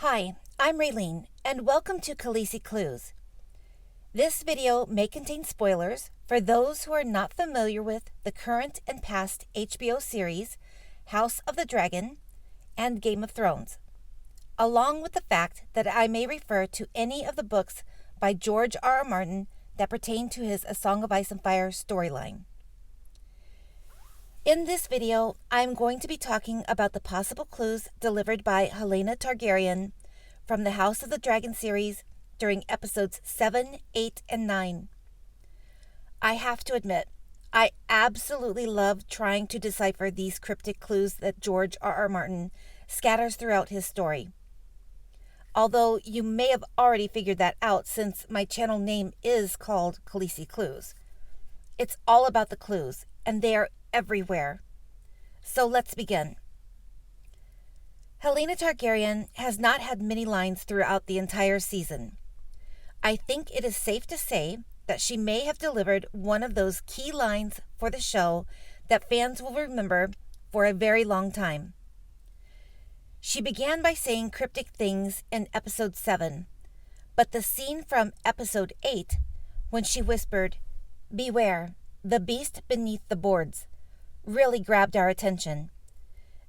Hi, I'm Raylene, and welcome to Khaleesi Clues. This video may contain spoilers for those who are not familiar with the current and past HBO series House of the Dragon and Game of Thrones, along with the fact that I may refer to any of the books by George R. R. Martin that pertain to his A Song of Ice and Fire storyline. In this video, I'm going to be talking about the possible clues delivered by Helaena Targaryen from the House of the Dragon series during episodes 7, 8, and 9. I have to admit, I absolutely love trying to decipher these cryptic clues that George R. R. Martin scatters throughout his story. Although you may have already figured that out since my channel name is called Khaleesi Clues. It's all about the clues, and they are everywhere. So let's begin. Helaena Targaryen has not had many lines throughout the entire season. I think it is safe to say that she may have delivered one of those key lines for the show that fans will remember for a very long time. She began by saying cryptic things in episode 7, but the scene from episode 8, when she whispered, "Beware, the beast beneath the boards," really grabbed our attention.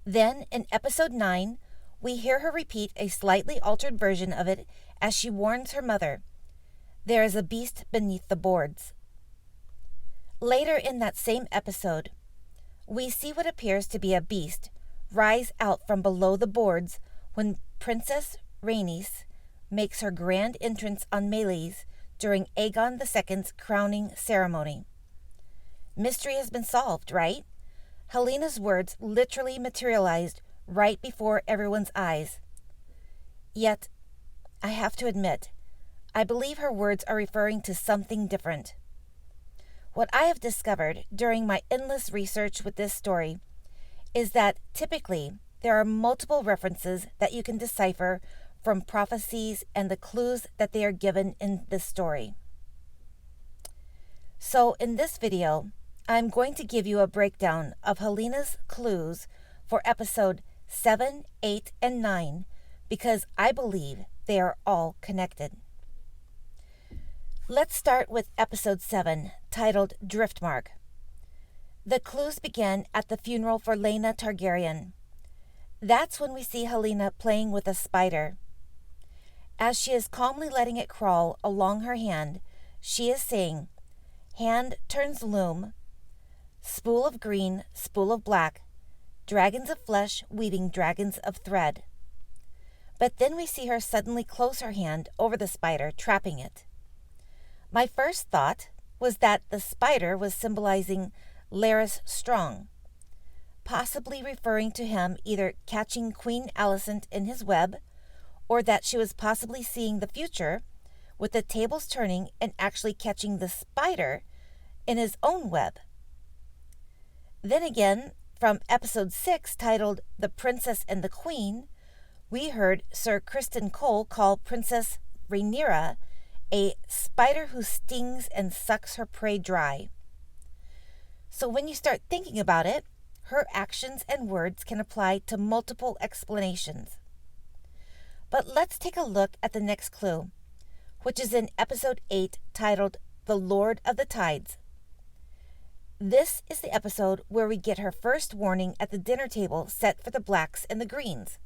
Then, in episode 9, we hear her repeat a slightly altered version of it as she warns her mother, "There is a beast beneath the boards." Later in that same episode, we see what appears to be a beast rise out from below the boards when Princess Rhaenys makes her grand entrance on Meleys during Aegon II's crowning ceremony. Mystery has been solved, right? Helena's words literally materialized right before everyone's eyes. Yet, I have to admit, I believe her words are referring to something different. What I have discovered during my endless research with this story is that typically there are multiple references that you can decipher from prophecies and the clues that they are given in this story. So in this video, I'm going to give you a breakdown of Helena's clues for episode 7, 8, and 9 because I believe they are all connected. Let's start with episode 7, titled Driftmark. The clues begin at the funeral for Helaena Targaryen. That's when we see Helaena playing with a spider. As she is calmly letting it crawl along her hand, she is saying, "Hand turns loom, spool of green, spool of black, dragons of flesh weaving dragons of thread." But then we see her suddenly close her hand over the spider, trapping it. My first thought was that the spider was symbolizing Larys Strong, possibly referring to him either catching Queen Alicent in his web, or that she was possibly seeing the future with the tables turning and actually catching the spider in his own web. Then again, from episode 6, titled The Princess and the Queen, we heard Sir Criston Cole call Princess Rhaenyra a spider who stings and sucks her prey dry. So when you start thinking about it, her actions and words can apply to multiple explanations. But let's take a look at the next clue, which is in episode 8, titled The Lord of the Tides. This is the episode where we get her first warning at the dinner table set for the blacks and the greens.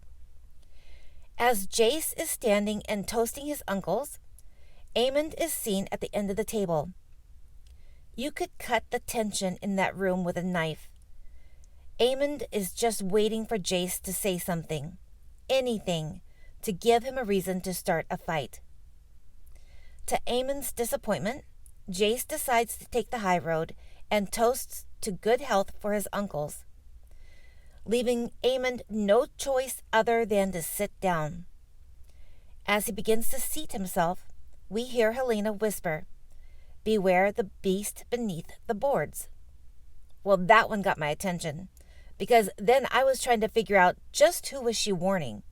As Jace is standing and toasting his uncles, Aemond is seen at the end of the table. You could cut the tension in that room with a knife. Aemond is just waiting for Jace to say something, anything, to give him a reason to start a fight. To Aemond's disappointment, Jace decides to take the high road and toasts to good health for his uncles, leaving Aemond no choice other than to sit down. As he begins to seat himself, we hear Helaena whisper, "Beware the beast beneath the boards." Well, that one got my attention, because then I was trying to figure out just who was she warning.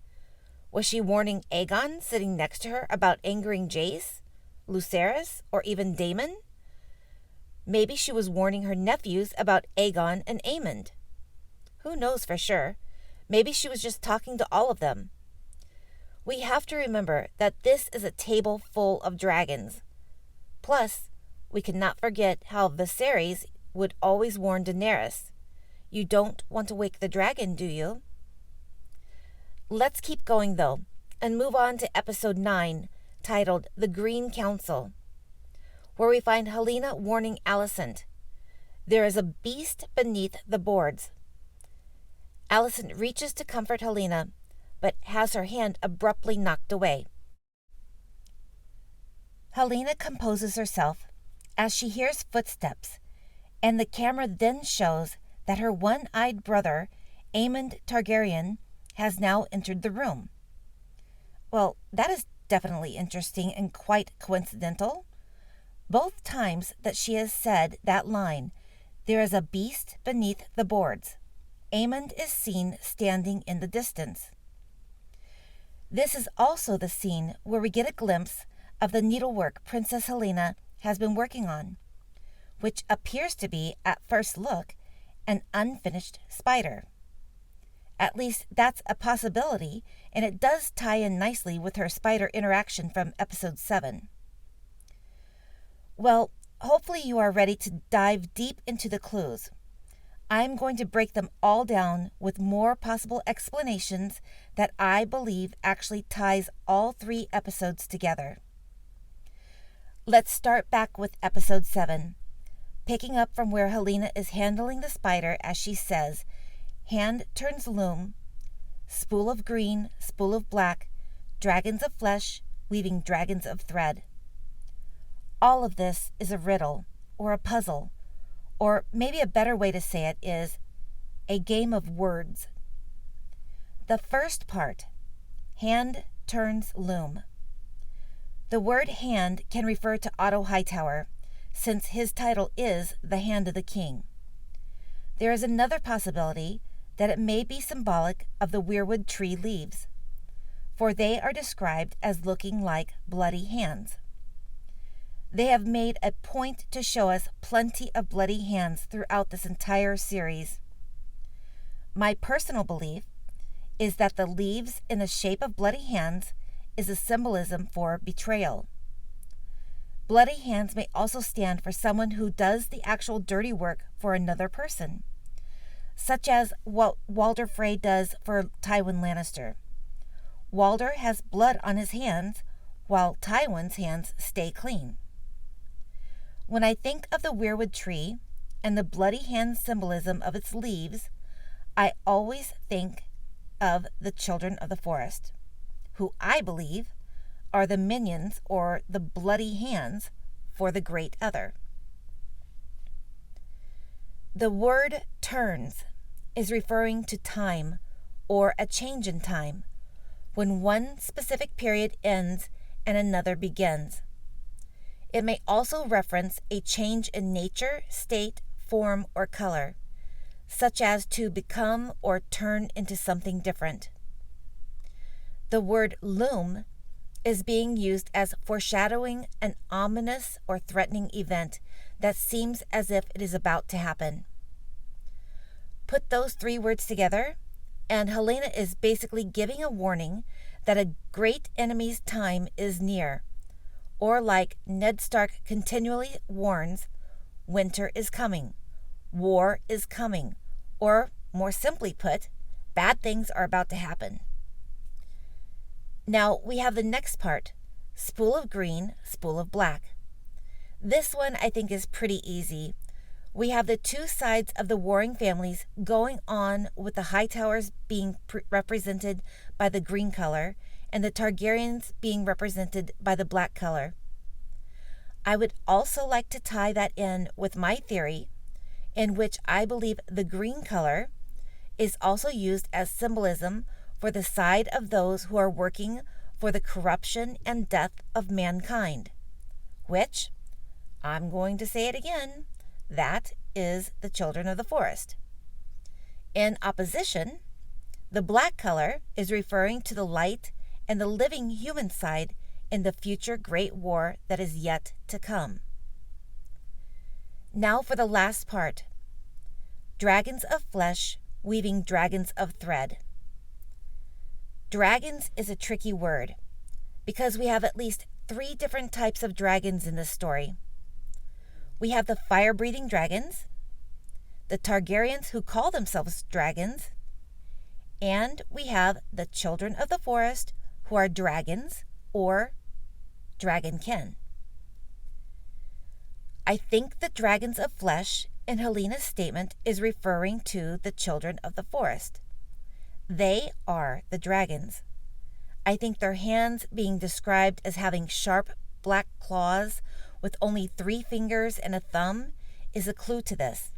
Was she warning Aegon sitting next to her about angering Jace, Lucerys, or even Daemon? Maybe she was warning her nephews about Aegon and Aemond. Who knows for sure? Maybe she was just talking to all of them. We have to remember that this is a table full of dragons. Plus, we cannot forget how Viserys would always warn Daenerys, "You don't want to wake the dragon, do you?" Let's keep going, though, and move on to episode 9, titled The Green Council, where we find Helaena warning Alicent, "There is a beast beneath the boards." Alicent reaches to comfort Helaena, but has her hand abruptly knocked away. Helaena composes herself as she hears footsteps, and the camera then shows that her one-eyed brother, Aemond Targaryen, has now entered the room. Well, that is definitely interesting and quite coincidental. Both times that she has said that line, "There is a beast beneath the boards," Aemond is seen standing in the distance. This is also the scene where we get a glimpse of the needlework Princess Helaena has been working on, which appears to be, at first look, an unfinished spider. At least that's a possibility, and it does tie in nicely with her spider interaction from episode 7. Well, hopefully you are ready to dive deep into the clues. I'm going to break them all down with more possible explanations that I believe actually ties all 3 episodes together. Let's start back with episode 7, picking up from where Helaena is handling the spider as she says, "Hand turns loom, spool of green, spool of black, dragons of flesh, weaving dragons of thread." All of this is a riddle, or a puzzle, or maybe a better way to say it is a game of words. The first part, hand turns loom. The word hand can refer to Otto Hightower, since his title is the Hand of the King. There is another possibility that it may be symbolic of the weirwood tree leaves, for they are described as looking like bloody hands. They have made a point to show us plenty of bloody hands throughout this entire series. My personal belief is that the leaves in the shape of bloody hands is a symbolism for betrayal. Bloody hands may also stand for someone who does the actual dirty work for another person, such as what Walder Frey does for Tywin Lannister. Walder has blood on his hands, while Tywin's hands stay clean. When I think of the weirwood tree and the bloody hand symbolism of its leaves, I always think of the children of the forest, who I believe are the minions or the bloody hands for the great other. The word turns is referring to time or a change in time, when one specific period ends and another begins. It may also reference a change in nature, state, form, or color, such as to become or turn into something different. The word loom is being used as foreshadowing an ominous or threatening event that seems as if it is about to happen. Put those 3 words together, and Helaena is basically giving a warning that a great enemy's time is near, or like Ned Stark continually warns, winter is coming, war is coming, or more simply put, bad things are about to happen. Now we have the next part, spool of green, spool of black. This one I think is pretty easy. We have the 2 sides of the warring families going on, with the Hightowers being represented by the green color and the Targaryens being represented by the black color. I would also like to tie that in with my theory, in which I believe the green color is also used as symbolism for the side of those who are working for the corruption and death of mankind, which, I'm going to say it again, that is the children of the forest. In opposition, the black color is referring to the light and the living human side in the future great war that is yet to come. Now for the last part, dragons of flesh weaving dragons of thread. Dragons is a tricky word because we have at least 3 different types of dragons in this story. We have the fire-breathing dragons, the Targaryens who call themselves dragons, and we have the children of the forest who are dragons or dragonkin. I think the dragons of flesh in Helena's statement is referring to the children of the forest. They are the dragons. I think their hands being described as having sharp black claws with only 3 fingers and a thumb is a clue to this.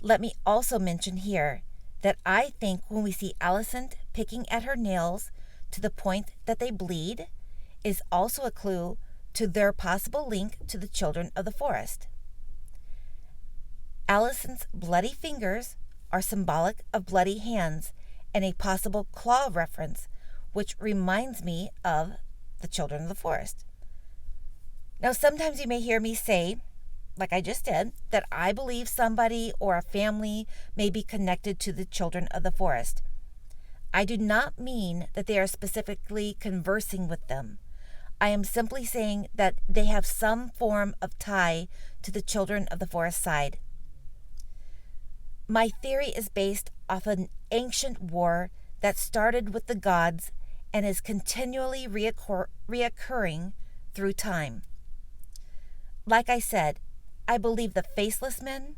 Let me also mention here that I think when we see Alicent picking at her nails to the point that they bleed is also a clue to their possible link to the children of the forest. Alicent's bloody fingers are symbolic of bloody hands and a possible claw reference, which reminds me of the children of the forest. Now, sometimes you may hear me say, like I just did, that I believe somebody or a family may be connected to the children of the forest. I do not mean that they are specifically conversing with them. I am simply saying that they have some form of tie to the children of the forest side. My theory is based off an ancient war that started with the gods and is continually reoccurring through time. Like I said, I believe the Faceless Men,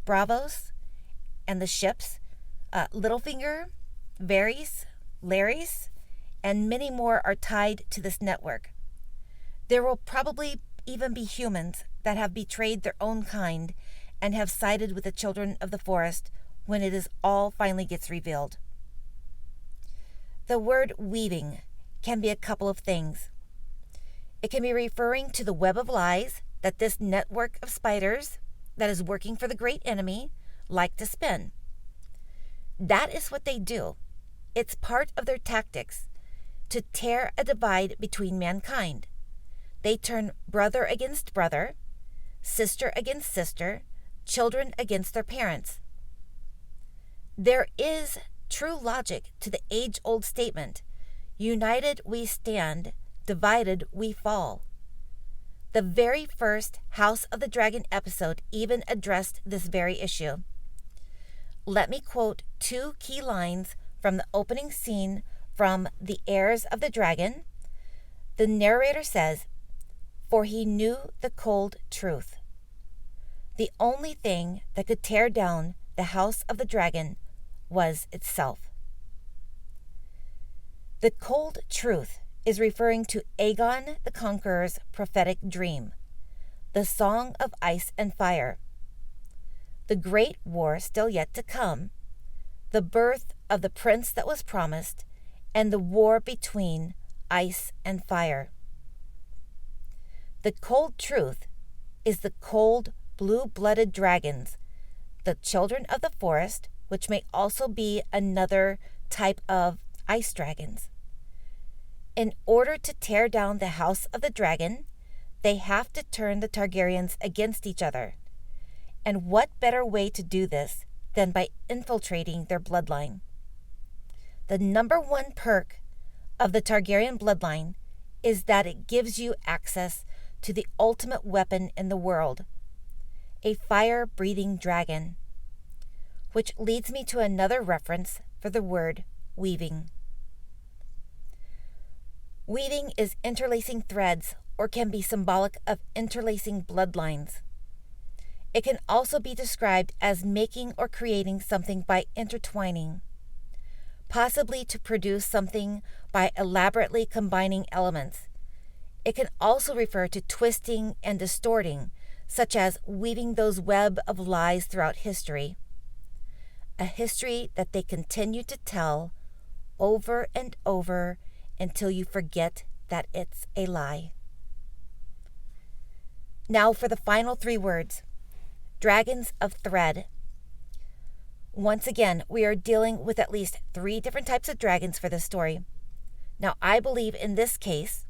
Bravos, and the ships, Littlefinger, Varys, Larys, and many more are tied to this network. There will probably even be humans that have betrayed their own kind and have sided with the children of the forest when it is all finally gets revealed. The word weaving can be a couple of things. It can be referring to the web of lies that this network of spiders that is working for the great enemy like to spin. That is what they do. It's part of their tactics to tear a divide between mankind. They turn brother against brother, sister against sister, children against their parents. There is true logic to the age-old statement, united we stand, divided we fall. The very first House of the Dragon episode even addressed this very issue. Let me quote 2 key lines from the opening scene from The Heirs of the Dragon. The narrator says, "For he knew the cold truth. The only thing that could tear down the House of the Dragon was itself." The cold truth is referring to Aegon the Conqueror's prophetic dream, the Song of Ice and Fire, the great war still yet to come, the birth of the prince that was promised, and the war between ice and fire. The cold truth is the cold, blue-blooded dragons, the children of the forest, which may also be another type of ice dragons. In order to tear down the House of the Dragon, they have to turn the Targaryens against each other. And what better way to do this than by infiltrating their bloodline? The number 1 perk of the Targaryen bloodline is that it gives you access to the ultimate weapon in the world, a fire-breathing dragon. Which leads me to another reference for the word weaving. Weaving is interlacing threads or can be symbolic of interlacing bloodlines. It can also be described as making or creating something by intertwining, possibly to produce something by elaborately combining elements. It can also refer to twisting and distorting, such as weaving those web of lies throughout history. A history that they continue to tell over and over until you forget that it's a lie. Now for the final 3 words. Dragons of thread. Once again, we are dealing with at least 3 different types of dragons for this story. Now, I believe in this case,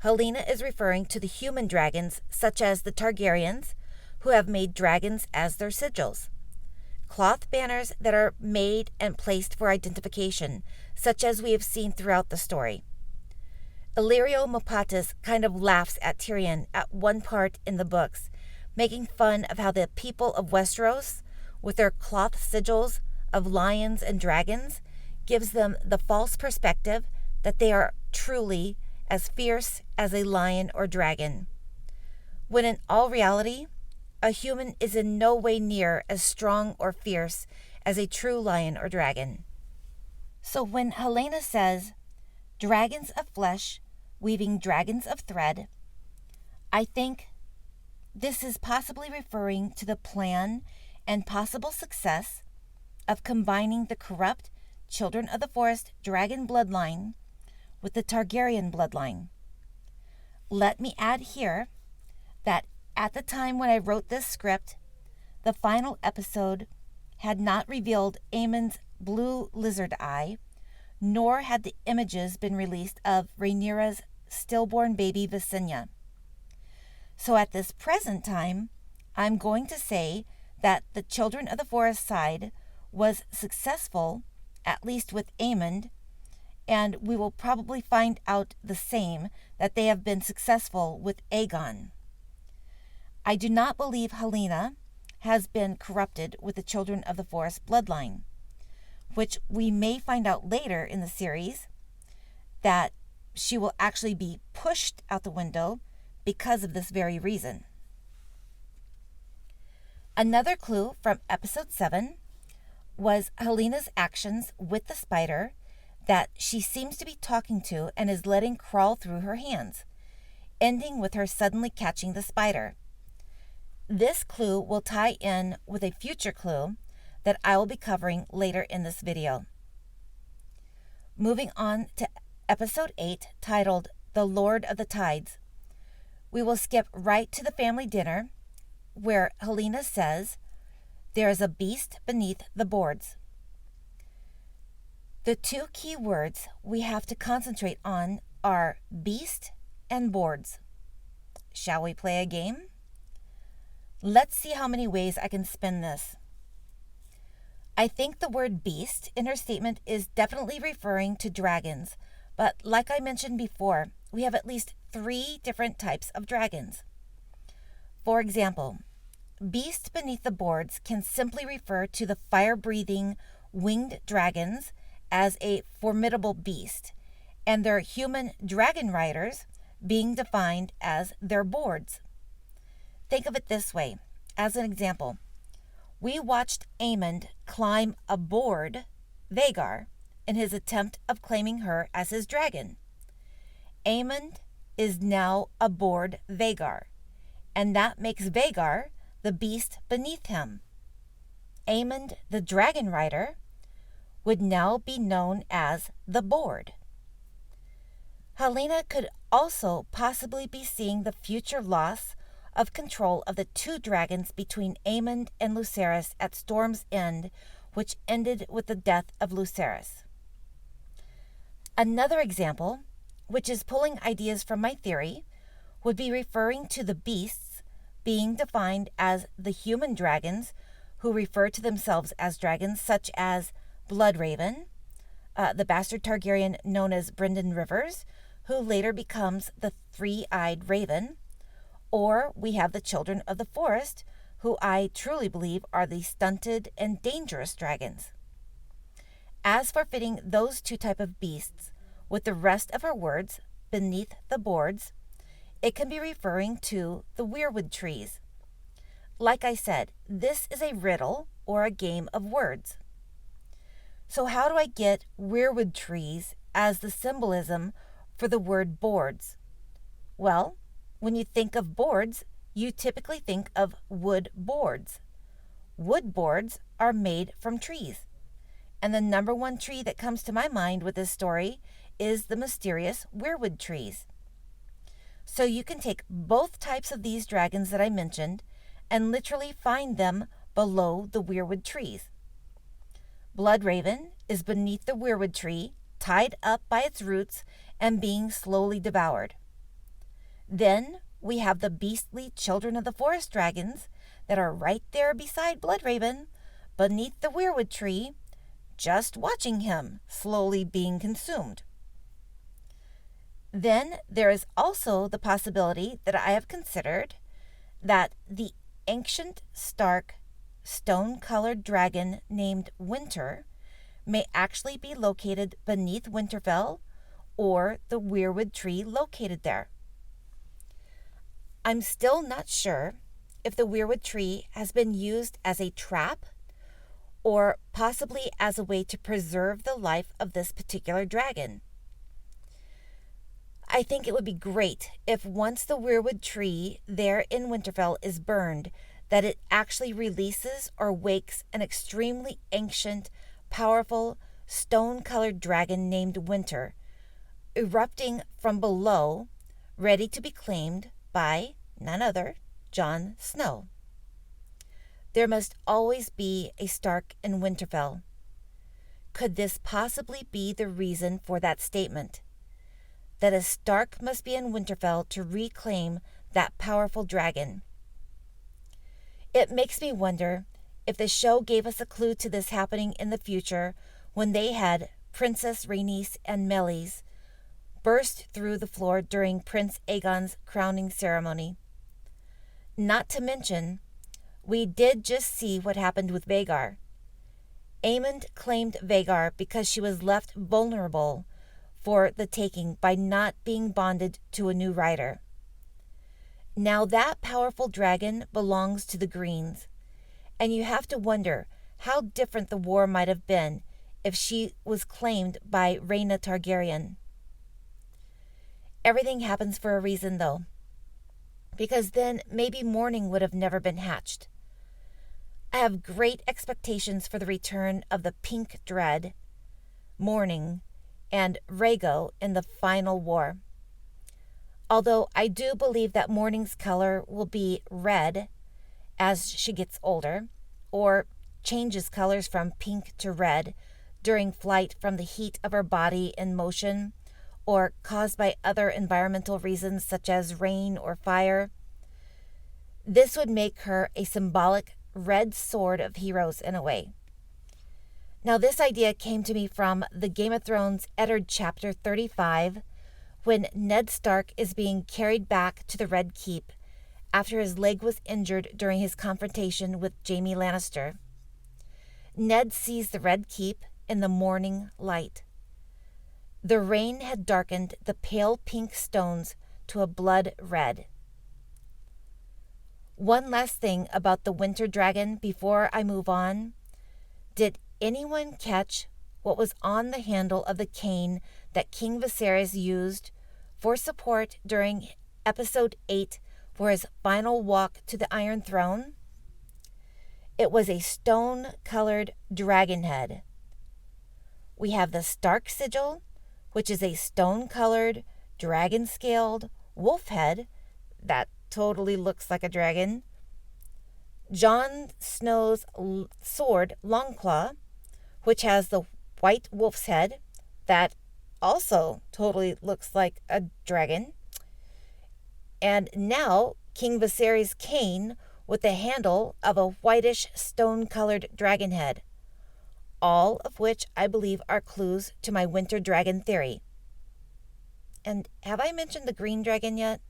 Helaena is referring to the human dragons, such as the Targaryens, who have made dragons as their sigils. cloth banners that are made and placed for identification, such as we have seen throughout the story. Illyrio Mopatis kind of laughs at Tyrion at one part in the books, making fun of how the people of Westeros, with their cloth sigils of lions and dragons, gives them the false perspective that they are truly as fierce as a lion or dragon, when in all reality, a human is in no way near as strong or fierce as a true lion or dragon. So when Helaena says, dragons of flesh weaving dragons of thread, I think this is possibly referring to the plan and possible success of combining the corrupt Children of the Forest dragon bloodline with the Targaryen bloodline. Let me add here that at the time when I wrote this script, the final episode had not revealed Aemon's blue lizard eye, nor had the images been released of Rhaenyra's stillborn baby Visenya. So at this present time, I'm going to say that the Children of the Forest side was successful, at least with Aemond, and we will probably find out the same, that they have been successful with Aegon. I do not believe Helaena has been corrupted with the Children of the Forest bloodline, which we may find out later in the series that she will actually be pushed out the window because of this very reason. Another clue from episode 7 was Helena's actions with the spider that she seems to be talking to and is letting crawl through her hands, ending with her suddenly catching the spider. This clue will tie in with a future clue that I will be covering later in this video. Moving on to episode 8, titled The Lord of the Tides, we will skip right to the family dinner where Helaena says, there is a beast beneath the boards. The two key words we have to concentrate on are beast and boards. Shall we play a game? Let's see how many ways I can spin this. I think the word beast in her statement is definitely referring to dragons, but like I mentioned before, we have at least 3 different types of dragons. For example, beast beneath the boards can simply refer to the fire-breathing winged dragons as a formidable beast, and their human dragon riders being defined as their boards. Think of it this way. As an example, we watched Aemond climb aboard Vhagar in his attempt of claiming her as his dragon. Aemond is now aboard Vhagar, and that makes Vhagar the beast beneath him. Aemond, the dragon rider, would now be known as the board. Helaena could also possibly be seeing the future loss of control of the 2 dragons between Aemond and Lucerys at Storm's End, which ended with the death of Lucerys. Another example, which is pulling ideas from my theory, would be referring to the beasts being defined as the human dragons who refer to themselves as dragons, such as Bloodraven, the bastard Targaryen known as Brynden Rivers, who later becomes the 3-eyed raven, or we have the Children of the Forest, who I truly believe are the stunted and dangerous dragons. As for fitting those 2 type of beasts with the rest of her words, beneath the boards, it can be referring to the weirwood trees. Like I said, this is a riddle or a game of words. So how do I get weirwood trees as the symbolism for the word boards? Well, when you think of boards, you typically think of wood boards. Wood boards are made from trees. And the number 1 tree that comes to my mind with this story is the mysterious weirwood trees. So you can take both types of these dragons that I mentioned and literally find them below the weirwood trees. Bloodraven is beneath the weirwood tree, tied up by its roots and being slowly devoured. Then we have the beastly Children of the Forest dragons that are right there beside Bloodraven, beneath the weirwood tree, just watching him slowly being consumed. Then there is also the possibility that I have considered that the ancient Stark stone-colored dragon named Winter may actually be located beneath Winterfell or the weirwood tree located there. I'm still not sure if the weirwood tree has been used as a trap or possibly as a way to preserve the life of this particular dragon. I think it would be great if once the weirwood tree there in Winterfell is burned, that it actually releases or wakes an extremely ancient, powerful, stone-colored dragon named Winter, erupting from below, ready to be claimed by none other, Jon Snow. There must always be a Stark in Winterfell. Could this possibly be the reason for that statement? That a Stark must be in Winterfell to reclaim that powerful dragon. It makes me wonder if the show gave us a clue to this happening in the future when they had Princess Rhaenys and Meleys burst through the floor during Prince Aegon's crowning ceremony. Not to mention, we did just see what happened with Vhagar. Aemond claimed Vhagar because she was left vulnerable for the taking by not being bonded to a new rider. Now that powerful dragon belongs to the Greens, and you have to wonder how different the war might have been if she was claimed by Helaena Targaryen. Everything happens for a reason, though, because then maybe Morning would have never been hatched. I have great expectations for the return of the Pink Dread, Morning, and Rhaego in the final war. Although I do believe that Morning's color will be red as she gets older, or changes colors from pink to red during flight from the heat of her body in motion, or caused by other environmental reasons such as rain or fire. This would make her a symbolic red sword of heroes in a way. Now, this idea came to me from the Game of Thrones Eddard chapter 35, when Ned Stark is being carried back to the Red Keep after his leg was injured during his confrontation with Jaime Lannister. Ned sees the Red Keep in the morning light. The rain had darkened the pale pink stones to a blood red. One last thing about the Winter Dragon before I move on. Did anyone catch what was on the handle of the cane that King Viserys used for support during episode 8 for his final walk to the Iron Throne? It was a stone-colored dragon head. We have the Stark sigil, which is a stone-colored, dragon-scaled wolf head that totally looks like a dragon. Jon Snow's sword, Longclaw, which has the white wolf's head that also totally looks like a dragon. And now King Viserys' cane with the handle of a whitish stone-colored dragon head. All of which I believe are clues to my winter dragon theory. And have I mentioned the green dragon yet?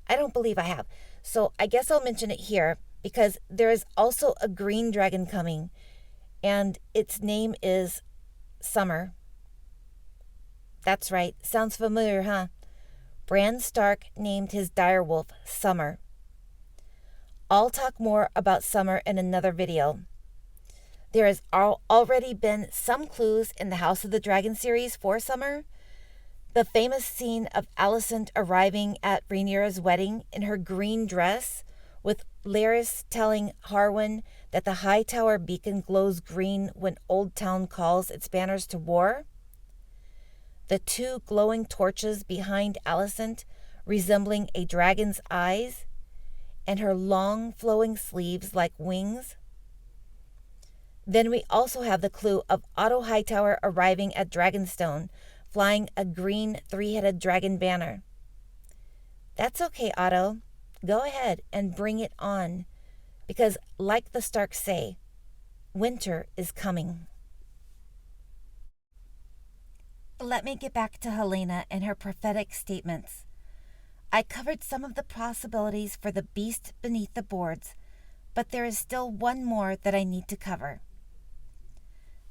I don't believe I have. So I guess I'll mention it here because there is also a green dragon coming, and its name is Summer. That's right. Sounds familiar, huh? Bran Stark named his direwolf Summer. I'll talk more about Summer in another video. There has already been some clues in the House of the Dragon series for Summer. The famous scene of Alicent arriving at Rhaenyra's wedding in her green dress, with Larys telling Harwin that the Hightower beacon glows green when Old Town calls its banners to war. The two glowing torches behind Alicent resembling a dragon's eyes, and her long flowing sleeves like wings. Then we also have the clue of Otto Hightower arriving at Dragonstone, flying a green three-headed dragon banner. That's okay, Otto. Go ahead and bring it on. Because, like the Starks say, Winter is coming. Let me get back to Helaena and her prophetic statements. I covered some of the possibilities for the beast beneath the boards, but there is still one more that I need to cover.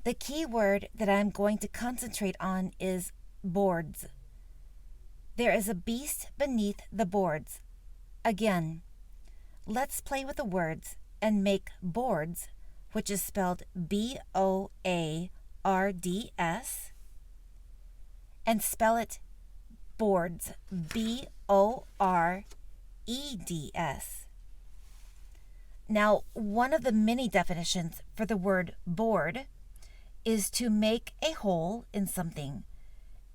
The key word that I'm going to concentrate on is boards. There is a beast beneath the boards. Again, let's play with the words and make boards, which is spelled B-O-A-R-D-S, and spell it boards, B-O-R-E-D-S. Now, one of the many definitions for the word board is to make a hole in something,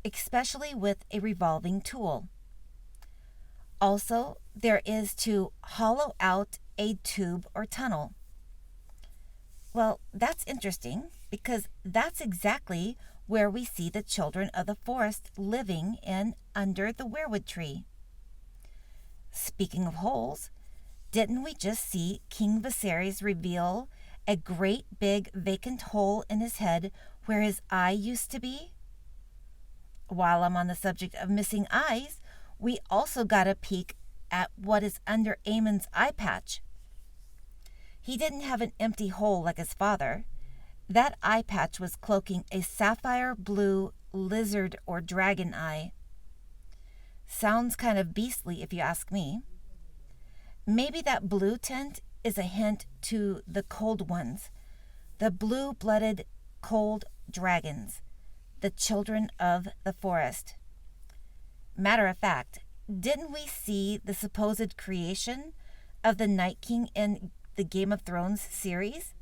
especially with a revolving tool. Also, there is to hollow out a tube or tunnel. Well, that's interesting because that's exactly where we see the children of the forest living in under the weirwood tree. Speaking of holes, didn't we just see King Viserys reveal a great big vacant hole in his head where his eye used to be? While I'm on the subject of missing eyes, we also got a peek at what is under Aemon's eye patch. He didn't have an empty hole like his father. That eye patch was cloaking a sapphire blue lizard or dragon eye. Sounds kind of beastly if you ask me. Maybe that blue tint is a hint to the cold ones, the blue-blooded cold dragons, the children of the forest. Matter of fact, didn't we see the supposed creation of the Night King in the Game of Thrones series?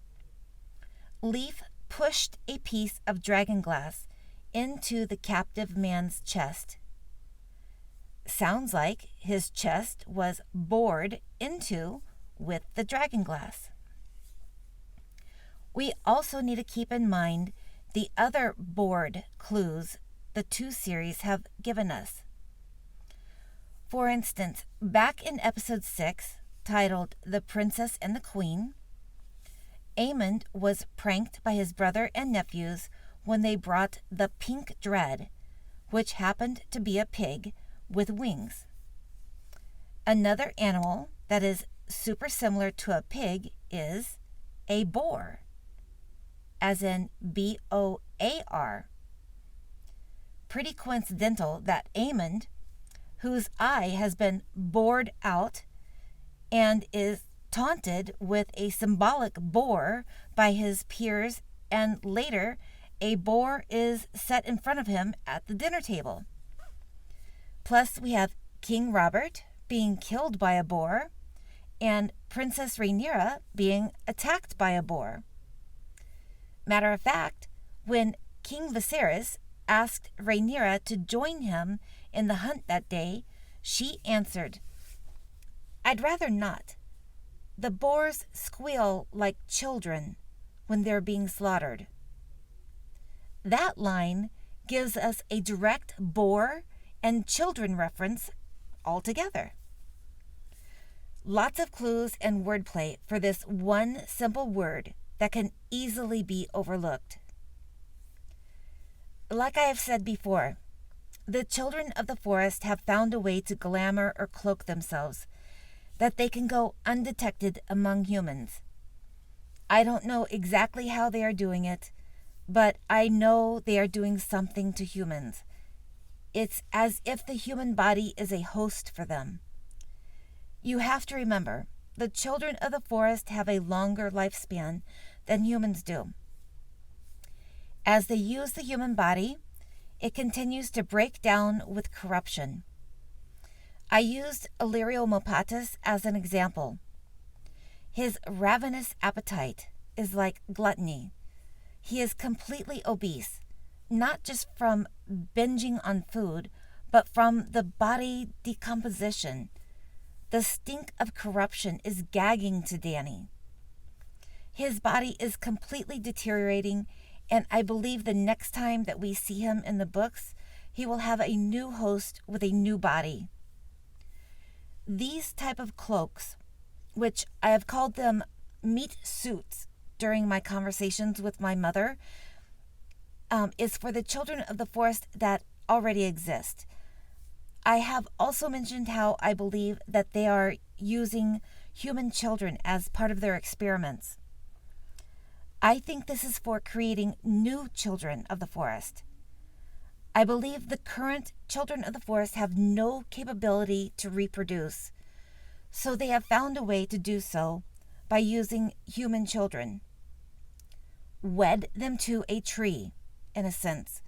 Leaf pushed a piece of dragon glass into the captive man's chest. Sounds like his chest was bored into with the dragon glass. We also need to keep in mind the other board clues the two series have given us. For instance, back in episode 6, titled The Princess and the Queen, Aemon was pranked by his brother and nephews when they brought the pink dread, which happened to be a pig with wings. Another animal that is super similar to a pig is a boar, as in B-O-A-R. Pretty coincidental that Aemon, whose eye has been bored out and is taunted with a symbolic boar by his peers, and later a boar is set in front of him at the dinner table. Plus, we have King Robert being killed by a boar and Princess Rhaenyra being attacked by a boar. Matter of fact, when King Viserys asked Rhaenyra to join him in the hunt that day, she answered, "I'd rather not. The boars squeal like children when they're being slaughtered." That line gives us a direct boar and children reference altogether. Lots of clues and wordplay for this one simple word that can easily be overlooked. Like I have said before, the children of the forest have found a way to glamour or cloak themselves, that they can go undetected among humans. I don't know exactly how they are doing it, but I know they are doing something to humans. It's as if the human body is a host for them. You have to remember, the children of the forest have a longer lifespan than humans do. As they use the human body, it continues to break down with corruption. I used Illyrio Mopatis as an example. His ravenous appetite is like gluttony. He is completely obese, not just from binging on food, but from the body decomposition. The stink of corruption is gagging to Dany. His body is completely deteriorating, and I believe the next time that we see him in the books, he will have a new host with a new body. These type of cloaks, which I have called them meat suits during my conversations with my mother is for the children of the forest that already exist. I have also mentioned how I believe that they are using human children as part of their experiments. I think this is for creating new children of the forest. I believe the current children of the forest have no capability to reproduce, so they have found a way to do so by using human children. Wed them to a tree, in a sense,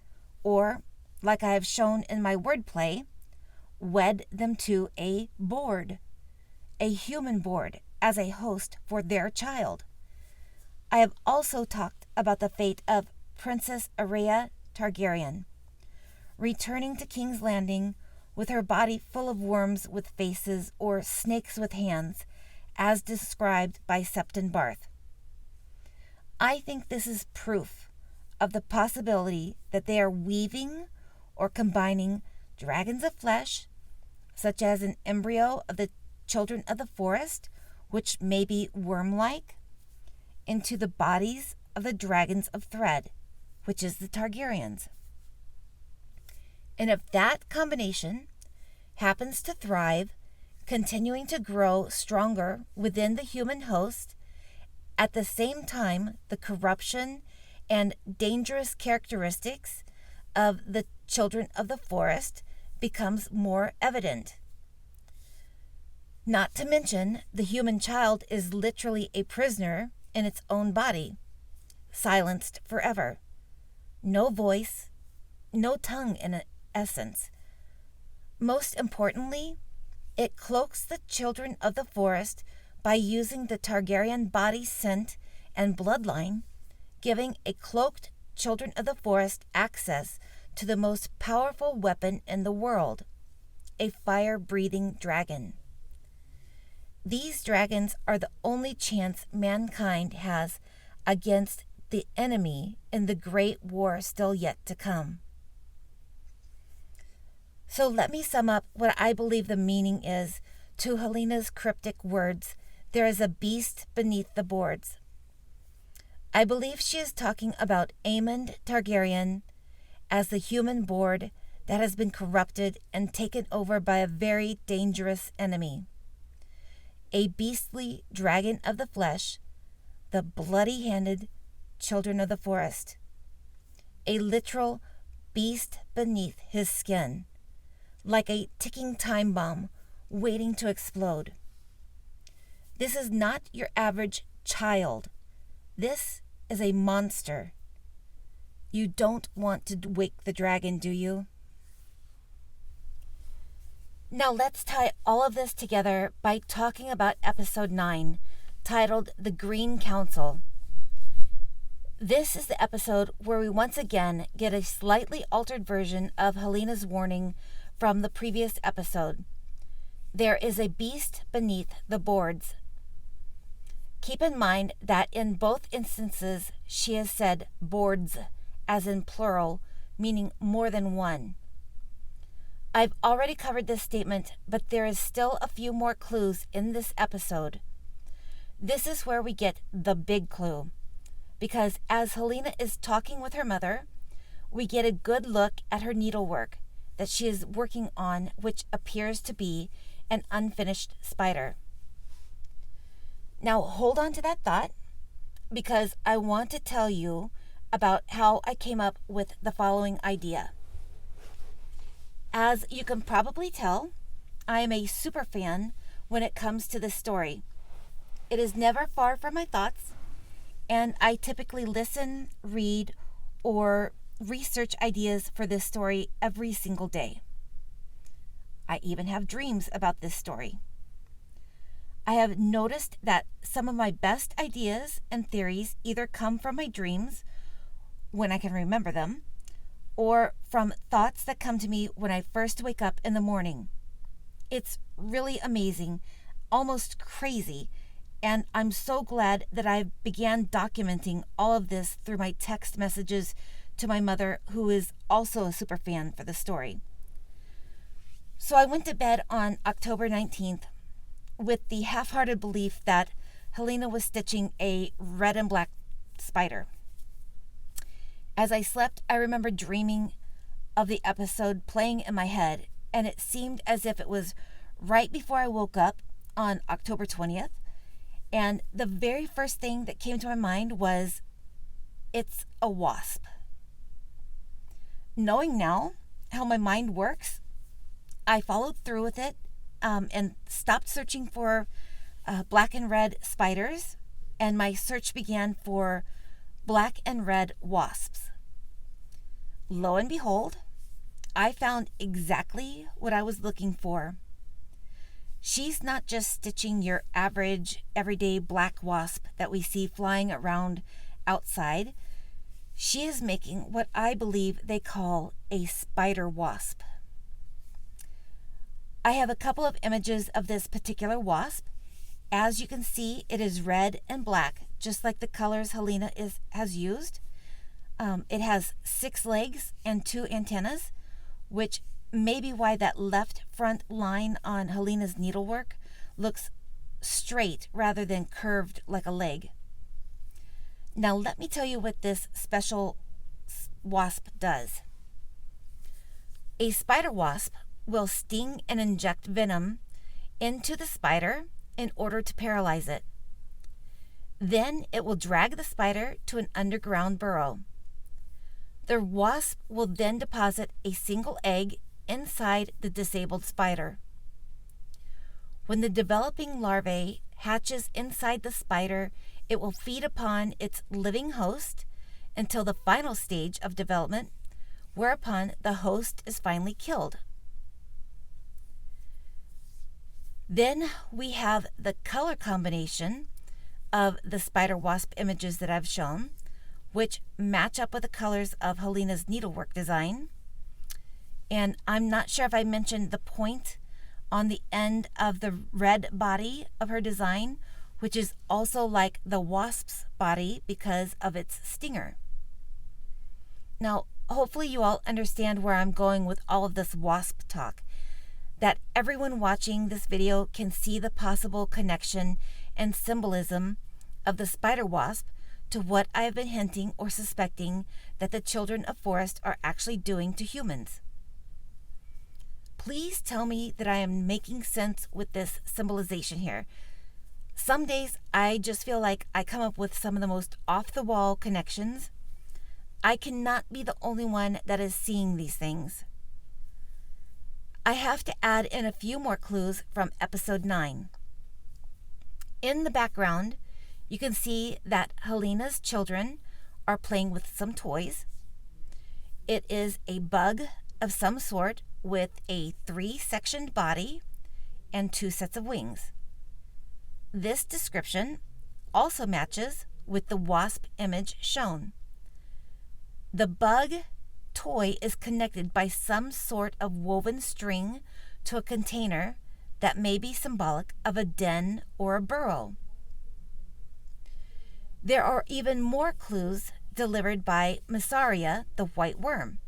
or, like I have shown in my wordplay, wed them to a board, a human board, as a host for their child. I have also talked about the fate of Princess Helaena Targaryen, returning to King's Landing with her body full of worms with faces or snakes with hands, as described by Septon Barth. I think this is proof of the possibility that they are weaving or combining dragons of flesh, such as an embryo of the children of the forest, which may be worm-like, into the bodies of the dragons of thread, which is the Targaryens. And if that combination happens to thrive, continuing to grow stronger within the human host, at the same time the corruption and dangerous characteristics of the children of the forest becomes more evident. Not to mention, the human child is literally a prisoner in its own body, silenced forever. No voice, no tongue in essence. Most importantly, it cloaks the children of the forest by using the Targaryen body scent and bloodline, giving a cloaked children of the forest access to the most powerful weapon in the world, a fire-breathing dragon. These dragons are the only chance mankind has against the enemy in the great war still yet to come. So let me sum up what I believe the meaning is to Helena's cryptic words, "There is a beast beneath the boards." I believe she is talking about Aemond Targaryen as the human board that has been corrupted and taken over by a very dangerous enemy. A beastly dragon of the flesh, the bloody-handed children of the forest. A literal beast beneath his skin, like a ticking time bomb waiting to explode. This is not your average child. This is a monster. You don't want to wake the dragon, do you? Now let's tie all of this together by talking about episode 9, titled The Green Council. This is the episode where we once again get a slightly altered version of Helena's warning from the previous episode. There is a beast beneath the boards. Keep in mind that in both instances she has said boards, as in plural, meaning more than one. I've already covered this statement, but there is still a few more clues in this episode. This is where we get the big clue, because as Helaena is talking with her mother, we get a good look at her needlework that she is working on, which appears to be an unfinished spider. Now hold on to that thought, because I want to tell you about how I came up with the following idea. As you can probably tell, I am a super fan when it comes to this story. It is never far from my thoughts, and I typically listen, read, or research ideas for this story every single day. I even have dreams about this story. I have noticed that some of my best ideas and theories either come from my dreams, when I can remember them, or from thoughts that come to me when I first wake up in the morning. It's really amazing, almost crazy, and I'm so glad that I began documenting all of this through my text messages to my mother, who is also a super fan for the story. So I went to bed on October 19th with the half-hearted belief that Helaena was stitching a red and black spider. As I slept, I remember dreaming of the episode playing in my head, and it seemed as if it was right before I woke up on October 20th. And the very first thing that came to my mind was, it's a wasp. Knowing now how my mind works, I followed through with it and stopped searching for black and red spiders, and my search began for black and red wasps. Lo and behold, I found exactly what I was looking for. She's not just stitching your average, everyday black wasp that we see flying around outside. She is making what I believe they call a spider wasp. I have a couple of images of this particular wasp. As you can see, it is red and black, just like the colors Helaena has used. It has 6 legs and 2 antennas, which may be why that left front line on Helena's needlework looks straight rather than curved like a leg. Now let me tell you what this special wasp does. A spider wasp will sting and inject venom into the spider in order to paralyze it. Then it will drag the spider to an underground burrow. The wasp will then deposit a single egg inside the disabled spider. When the developing larvae hatches inside the spider, it will feed upon its living host until the final stage of development, whereupon the host is finally killed. Then we have the color combination of the spider wasp images that I've shown, which match up with the colors of Helena's needlework design. And I'm not sure if I mentioned the point on the end of the red body of her design, which is also like the wasp's body because of its stinger. Now, hopefully you all understand where I'm going with all of this wasp talk, that everyone watching this video can see the possible connection and symbolism of the spider wasp to what I have been hinting or suspecting that the children of forest are actually doing to humans. Please tell me that I am making sense with this symbolization here. Some days I just feel like I come up with some of the most off-the-wall connections. I cannot be the only one that is seeing these things. I have to add in a few more clues from episode 9. In the background, you can see that Helena's children are playing with some toys. It is a bug of some sort with a 3-sectioned body and 2 sets of wings. This description also matches with the wasp image shown. The bug toy is connected by some sort of woven string to a container that may be symbolic of a den or a burrow. There are even more clues delivered by Mysaria, the white worm.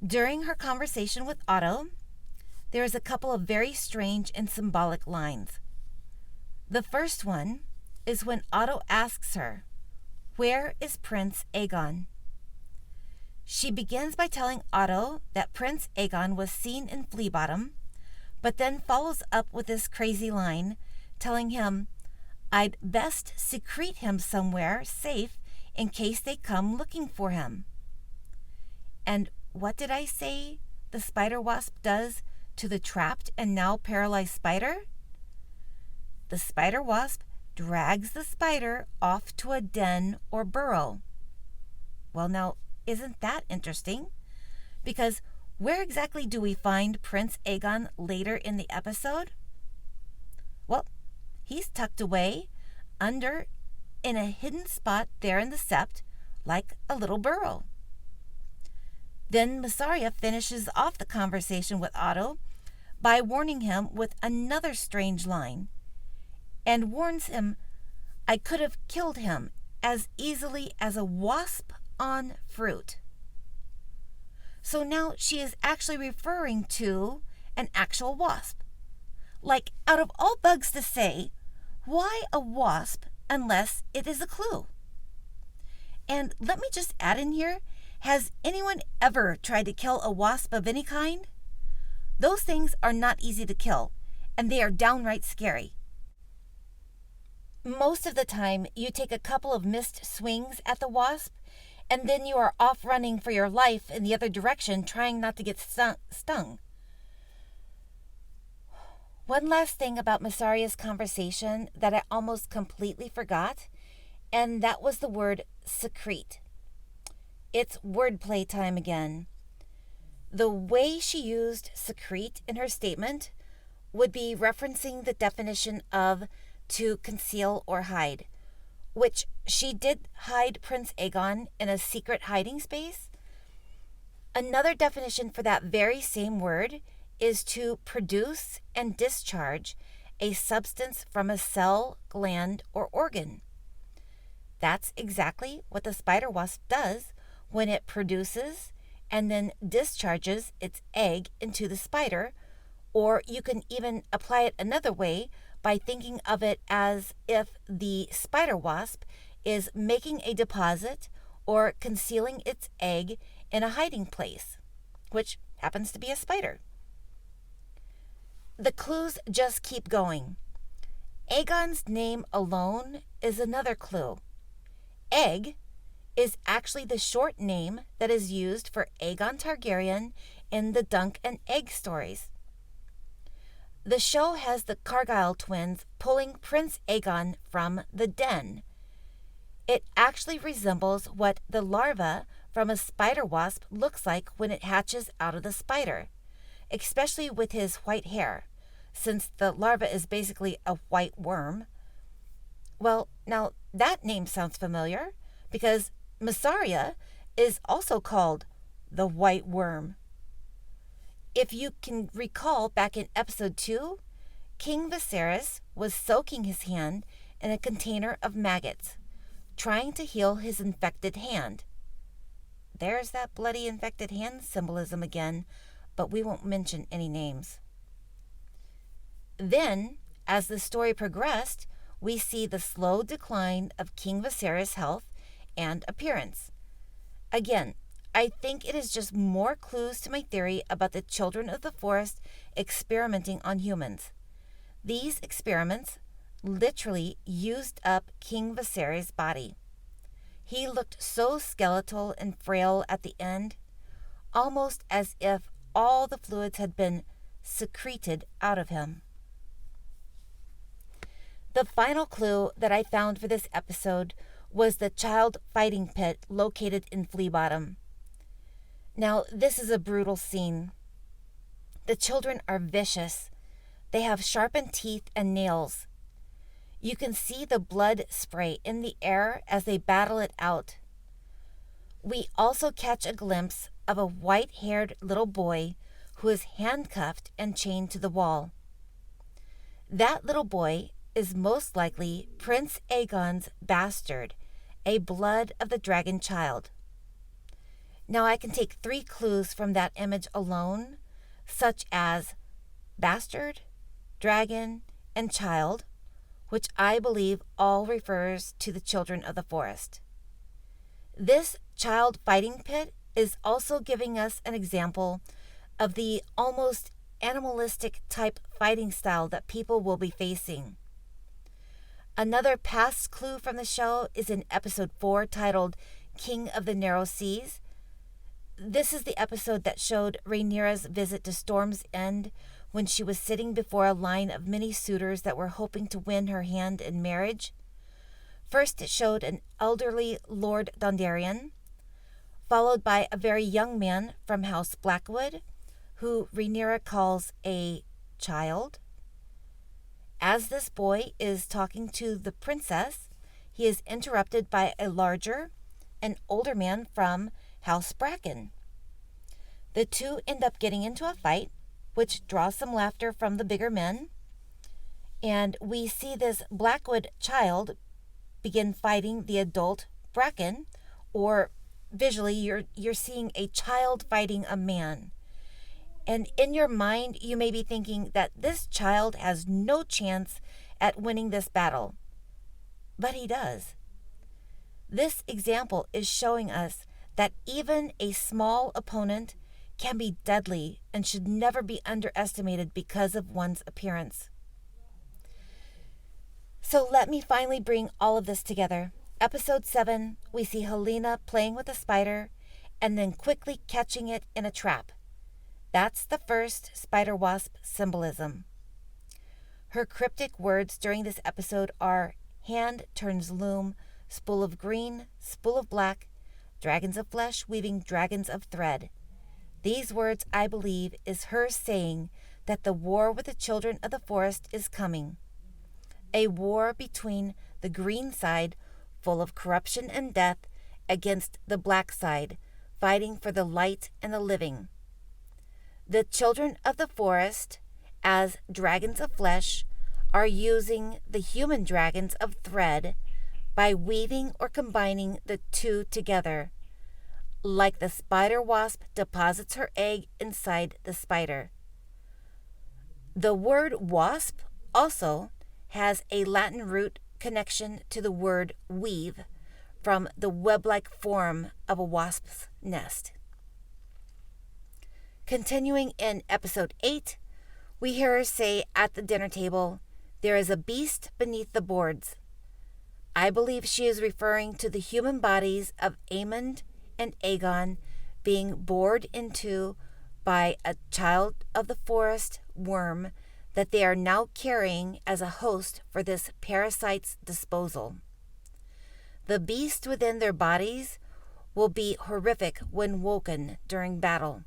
During her conversation with Otto, there is a couple of very strange and symbolic lines. The first one is when Otto asks her, "Where is Prince Aegon?" She begins by telling Otto that Prince Aegon was seen in Flea Bottom, but then follows up with this crazy line, telling him, "I'd best secrete him somewhere safe in case they come looking for him." And what did I say the spider wasp does to the trapped and now paralyzed spider? The spider wasp drags the spider off to a den or burrow. Well, now, isn't that interesting? Because where exactly do we find Prince Aegon later in the episode? Well, he's tucked away under in a hidden spot there in the sept, like a little burrow. Then Mysaria finishes off the conversation with Otto by warning him with another strange line, and warns him, "I could have killed him as easily as a wasp on fruit." So now she is actually referring to an actual wasp. Like, out of all bugs to say, why a wasp unless it is a clue? And let me just add in here, has anyone ever tried to kill a wasp of any kind? Those things are not easy to kill, and they are downright scary. Most of the time, you take a couple of missed swings at the wasp, and then you are off running for your life in the other direction, trying not to get stung. One last thing about Masaria's conversation that I almost completely forgot, and that was the word secrete. It's wordplay time again. The way she used secrete in her statement would be referencing the definition of to conceal or hide, which she did hide Prince Aegon in a secret hiding space. Another definition for that very same word is to produce and discharge a substance from a cell, gland, or organ. That's exactly what the spider wasp does when it produces and then discharges its egg into the spider, or you can even apply it another way by thinking of it as if the spider wasp is making a deposit or concealing its egg in a hiding place, which happens to be a spider. The clues just keep going. Aegon's name alone is another clue. Egg is actually the short name that is used for Aegon Targaryen in the Dunk and Egg stories. The show has the Cargyle twins pulling Prince Aegon from the den. It actually resembles what the larva from a spider wasp looks like when it hatches out of the spider, especially with his white hair, since the larva is basically a white worm. Well, now that name sounds familiar because Mysaria is also called the White Worm. If you can recall back in episode 2, King Viserys was soaking his hand in a container of maggots, trying to heal his infected hand. There's that bloody infected hand symbolism again, but we won't mention any names. Then, as the story progressed, we see the slow decline of King Viserys' health and appearance. Again, I think it is just more clues to my theory about the children of the forest experimenting on humans. These experiments literally used up King Viserys' body. He looked so skeletal and frail at the end, almost as if all the fluids had been secreted out of him. The final clue that I found for this episode was the child fighting pit located in Flea Bottom. Now, this is a brutal scene. The children are vicious. They have sharpened teeth and nails. You can see the blood spray in the air as they battle it out. We also catch a glimpse of a white-haired little boy who is handcuffed and chained to the wall. That little boy is most likely Prince Aegon's bastard, a blood of the dragon child. Now I can take 3 clues from that image alone, such as bastard, dragon, and child, which I believe all refers to the children of the forest. This child fighting pit is also giving us an example of the almost animalistic type fighting style that people will be facing. Another past clue from the show is in episode 4 titled King of the Narrow Seas. This is the episode that showed Rhaenyra's visit to Storm's End when she was sitting before a line of many suitors that were hoping to win her hand in marriage. First, it showed an elderly Lord Dondarrion, followed by a very young man from House Blackwood, who Rhaenyra calls a child. As this boy is talking to the princess, he is interrupted by a larger and older man from House Bracken. The two end up getting into a fight, which draws some laughter from the bigger men, and we see this Blackwood child begin fighting the adult Bracken, or visually you're seeing a child fighting a man. And in your mind, you may be thinking that this child has no chance at winning this battle. But he does. This example is showing us that even a small opponent can be deadly and should never be underestimated because of one's appearance. So let me finally bring all of this together. Episode 7, we see Helaena playing with a spider and then quickly catching it in a trap. That's the first spider-wasp symbolism. Her cryptic words during this episode are hand turns loom, spool of green, spool of black, dragons of flesh weaving dragons of thread. These words, I believe, is her saying that the war with the children of the forest is coming. A war between the green side, full of corruption and death, against the black side, fighting for the light and the living. The children of the forest, as dragons of flesh, are using the human dragons of thread by weaving or combining the two together, like the spider wasp deposits her egg inside the spider. The word wasp also has a Latin root connection to the word weave, from the web-like form of a wasp's nest. Continuing in episode 8, we hear her say at the dinner table, "There is a beast beneath the boards." I believe she is referring to the human bodies of Aemond and Aegon being bored into by a child of the forest worm that they are now carrying as a host for this parasite's disposal. The beast within their bodies will be horrific when woken during battle.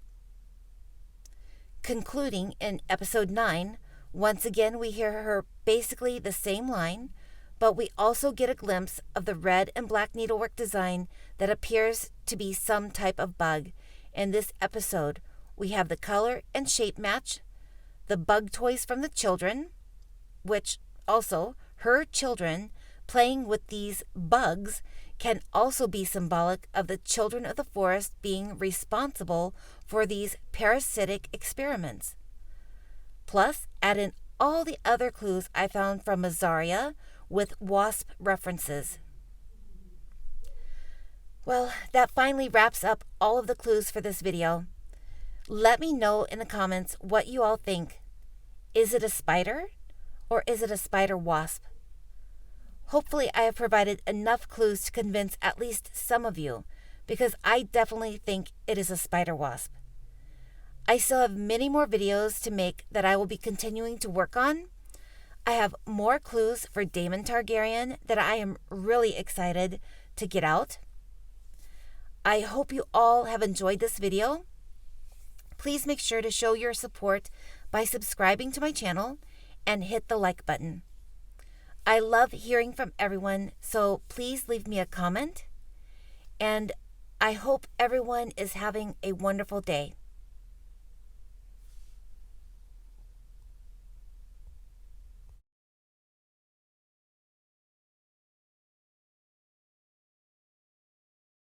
Concluding in episode 9, once again we hear her basically the same line, but we also get a glimpse of the red and black needlework design that appears to be some type of bug. In this episode, we have the color and shape match, the bug toys from the children, which also her children playing with these bugs can also be symbolic of the children of the forest being responsible for these parasitic experiments. Plus, add in all the other clues I found from Mazaria with wasp references. Well, that finally wraps up all of the clues for this video. Let me know in the comments what you all think. Is it a spider or is it a spider wasp? Hopefully I have provided enough clues to convince at least some of you, because I definitely think it is a spider wasp. I still have many more videos to make that I will be continuing to work on. I have more clues for Daemon Targaryen that I am really excited to get out. I hope you all have enjoyed this video. Please make sure to show your support by subscribing to my channel and hit the like button. I love hearing from everyone, so please leave me a comment. And I hope everyone is having a wonderful day.